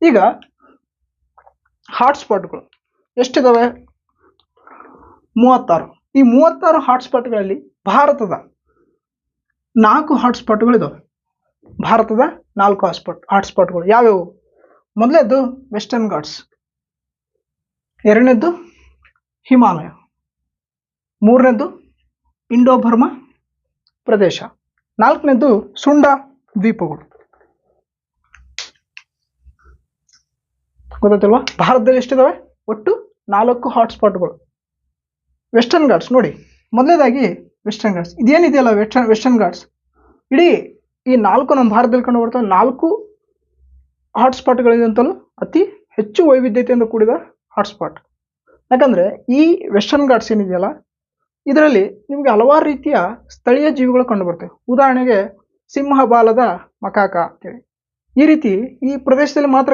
ಈಗ ಹಾಟ್ಸ್ಪಾಟ್ಗಳು ಎಷ್ಟಿದಾವೆ? 36. ಈ 36 ಹಾಟ್ಸ್ಪಾಟ್ಗಳಲ್ಲಿ ಭಾರತದ 4 ಹಾಟ್ಸ್ಪಾಟ್ಗಳಿದಾವೆ. ಭಾರತದ 4 ಹಾಟ್ಸ್ಪಾಟ್ಗಳು ಯಾವ್ಯಾವು? ಮೊದಲನೇದು ವೆಸ್ಟರ್ನ್ ಘಾಟ್ಸ್, ಎರಡನೇದು ಹಿಮಾಲಯ, ಮೂರನೇದು ಇಂಡೋ ಬರ್ಮಾ ಪ್ರದೇಶ, ನಾಲ್ಕನೇದು ಸುಂಡ ದ್ವೀಪಗಳು. ಗೊತ್ತಾಯ್ತಲ್ವಾ? ಭಾರತದಲ್ಲಿ ಎಷ್ಟಿದಾವೆ? ಒಟ್ಟು 4 ಹಾಟ್ಸ್ಪಾಟ್ಗಳು. ವೆಸ್ಟರ್ನ್ ಘಾಟ್ಸ್ ನೋಡಿ, ಮೊದಲನೇದಾಗಿ ವೆಸ್ಟರ್ನ್ ಘಾಟ್ಸ್ ಇದೇನಿದೆಯಲ್ಲ ವೆಸ್ಟರ್ನ್ ಘಾಟ್ಸ್, ಇಡೀ ಈ 4 ನಮ್ಮ ಭಾರತದಲ್ಲಿ ಕಂಡು ಬರ್ತವೆ 4 ಹಾಟ್ಸ್ಪಾಟ್ಗಳಿದಂತಲೂ ಅತಿ ಹೆಚ್ಚು ವೈವಿಧ್ಯತೆಯಿಂದ ಕೂಡಿದ ಹಾಟ್ಸ್ಪಾಟ್. ಯಾಕಂದರೆ ಈ ವೆಸ್ಟರ್ನ್ ಘಾಟ್ಸ್ ಏನಿದೆಯಲ್ಲ ಇದರಲ್ಲಿ ನಿಮಗೆ ಹಲವಾರು ರೀತಿಯ ಸ್ಥಳೀಯ ಜೀವಿಗಳು ಕಂಡು ಬರ್ತವೆ. ಉದಾಹರಣೆಗೆ ಸಿಂಹ ಬಾಲದ ಮಕಾಕ ಅಂತೇಳಿ ಈ ರೀತಿ ಈ ಪ್ರದೇಶದಲ್ಲಿ ಮಾತ್ರ